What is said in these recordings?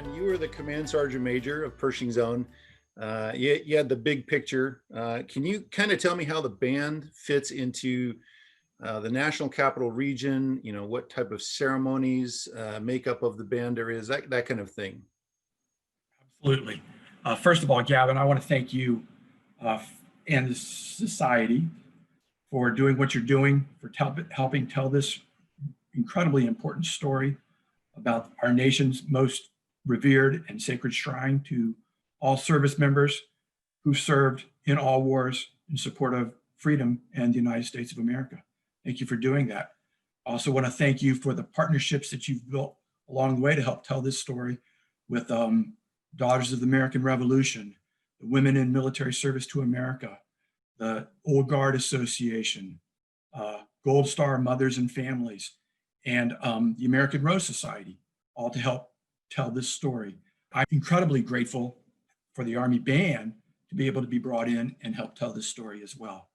Dan, you were the Command Sergeant Major of Pershing Zone. You had the big picture. Can you kind of tell me how the band fits into the National Capital Region? You know, what type of ceremonies, makeup of the band there is, that kind of thing. Absolutely. First of all, Gavin, I want to thank you and the society for doing what you're doing, for helping tell this incredibly important story about our nation's most revered and sacred shrine to all service members who served in all wars in support of freedom and the United States of America. Thank you for doing that. I also want to thank you for the partnerships that you've built along the way to help tell this story with Daughters of the American Revolution, the Women in Military Service to America, the Old Guard Association, Gold Star Mothers and Families, and the American Rose Society, all to help tell this story. I'm incredibly grateful for the Army Band to be able to be brought in and help tell this story as well.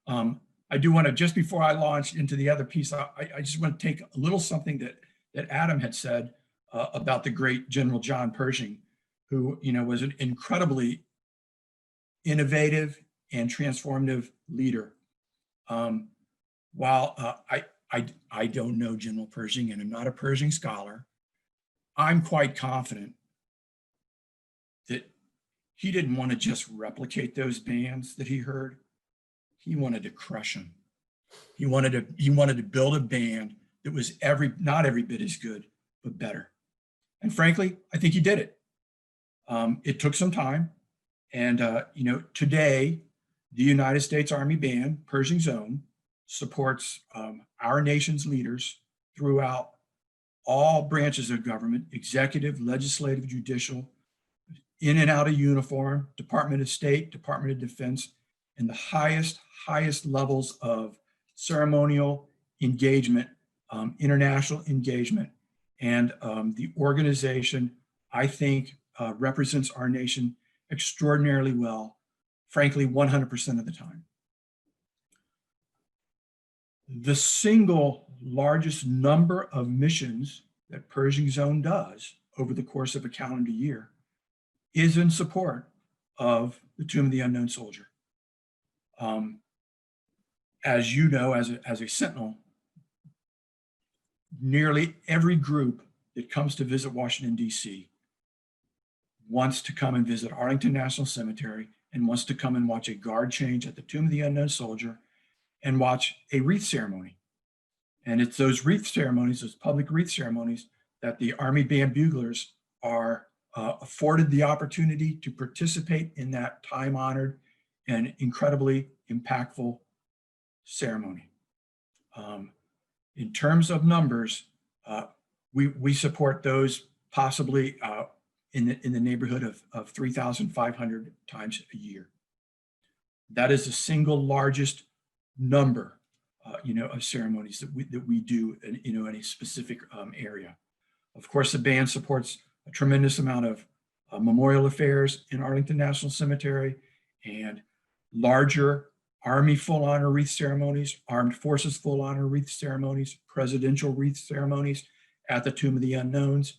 I do want to, just before I launch into the other piece, I just want to take a little something that Adam had said about the great General John Pershing, who was an incredibly innovative and transformative leader. While I don't know General Pershing and I'm not a Pershing scholar, I'm quite confident that he didn't want to just replicate those bands that he heard. He wanted to crush them. He wanted to build a band that was not every bit as good, but better. And frankly, I think he did it. It took some time. And today, the United States Army Band, Pershing Zone, supports our nation's leaders throughout all branches of government: executive, legislative, judicial, in and out of uniform, Department of State, Department of Defense, and the highest levels of ceremonial engagement, international engagement. And the organization, I think, represents our nation extraordinarily well, frankly, 100% of the time. The single largest number of missions that Pershing Zone does over the course of a calendar year is in support of the Tomb of the Unknown Soldier. As you know, as a Sentinel, nearly every group that comes to visit Washington, D.C. wants to come and visit Arlington National Cemetery and wants to come and watch a guard change at the Tomb of the Unknown Soldier and watch a wreath ceremony. And it's those wreath ceremonies, those public wreath ceremonies, that the Army Band buglers are afforded the opportunity to participate in that time-honored and incredibly impactful ceremony. In terms of numbers, we support those possibly in the neighborhood of 3,500 times a year. That is the single largest number, of ceremonies that we do in a specific area. Of course, the band supports a tremendous amount of memorial affairs in Arlington National Cemetery and larger Army full honor wreath ceremonies, Armed Forces full honor wreath ceremonies, presidential wreath ceremonies at the Tomb of the Unknowns.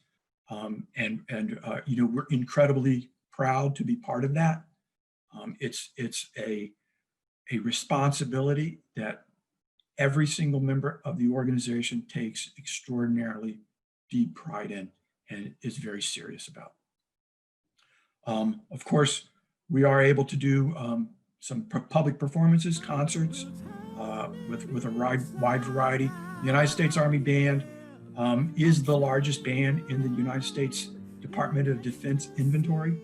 We're incredibly proud to be part of that. It's a responsibility that every single member of the organization takes extraordinarily deep pride in and is very serious about. Of course, we are able to do some public performances, concerts with a wide variety. The United States Army Band is the largest band in the United States Department of Defense inventory.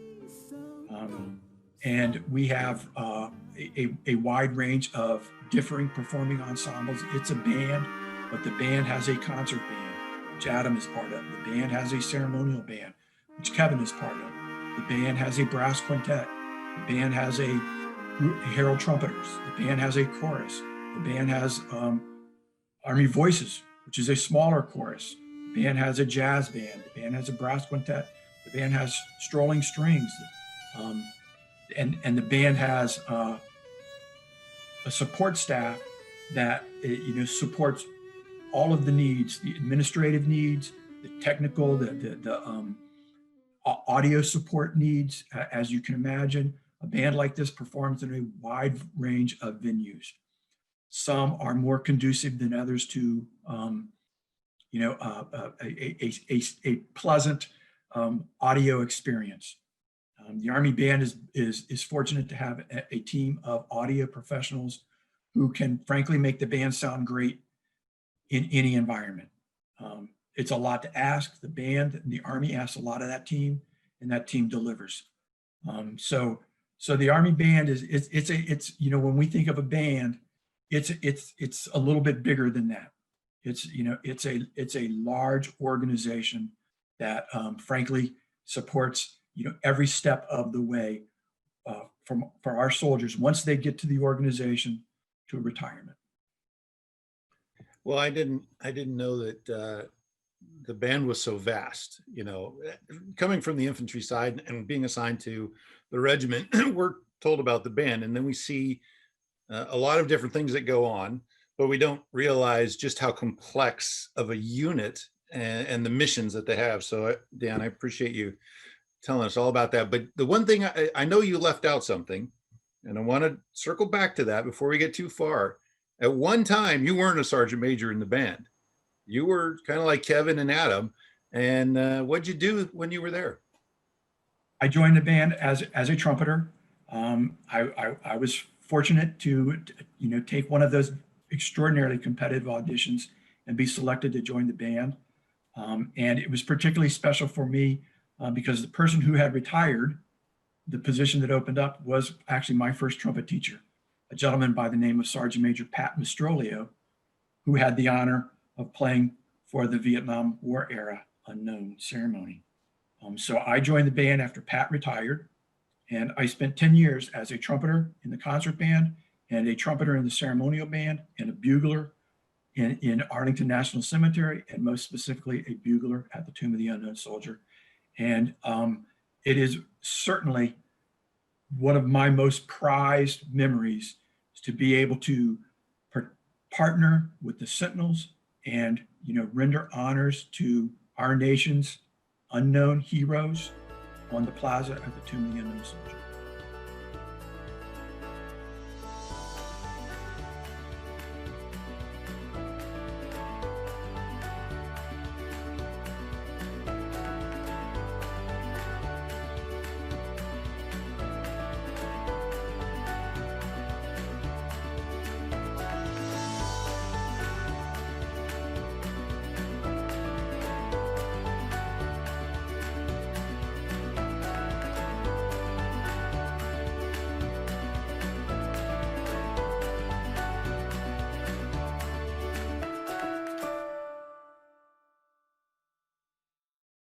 And we have a wide range of differing performing ensembles. It's a band, but the band has a concert band, which Adam is part of. The band has a ceremonial band, which Kevin is part of. The band has a brass quintet. The band has a herald trumpeters. The band has a chorus. The band has Army Voices, which is a smaller chorus. The band has a jazz band. The band has a brass quintet. The band has strolling strings. And the band has a support staff that supports all of the needs, the administrative needs, technical, audio support needs. As you can imagine, a band like this performs in a wide range of venues. Some are more conducive than others to, a pleasant audio experience. The Army Band is fortunate to have a team of audio professionals who can frankly make the band sound great in any environment. It's a lot to ask. The band and the Army asks a lot of that team, and that team delivers. So the Army Band it's when we think of a band, it's a little bit bigger than that. It's a large organization that frankly supports every step of the way for our soldiers once they get to the organization to retirement. Well, I didn't know that the band was so vast. Coming from the infantry side and being assigned to the regiment, we're told about the band, and then we see a lot of different things that go on, but we don't realize just how complex of a unit and the missions that they have. So, Dan, I appreciate you telling us all about that. But the one thing I know you left out something, and I want to circle back to that before we get too far. At one time, you weren't a sergeant major in the band. You were kind of like Kevin and Adam. And what'd you do when you were there? I joined the band as a trumpeter. I was fortunate to take one of those extraordinarily competitive auditions and be selected to join the band. And it was particularly special for me because the person who had retired, the position that opened up, was actually my first trumpet teacher, a gentleman by the name of Sergeant Major Pat Mastrolio, who had the honor of playing for the Vietnam War era unknown ceremony. So I joined the band after Pat retired, and I spent 10 years as a trumpeter in the concert band and a trumpeter in the ceremonial band and a bugler in Arlington National Cemetery, and most specifically a bugler at the Tomb of the Unknown Soldier. And it is certainly one of my most prized memories is to be able to partner with the Sentinels and render honors to our nation's unknown heroes on the plaza at the Tomb of the Unknown Soldier.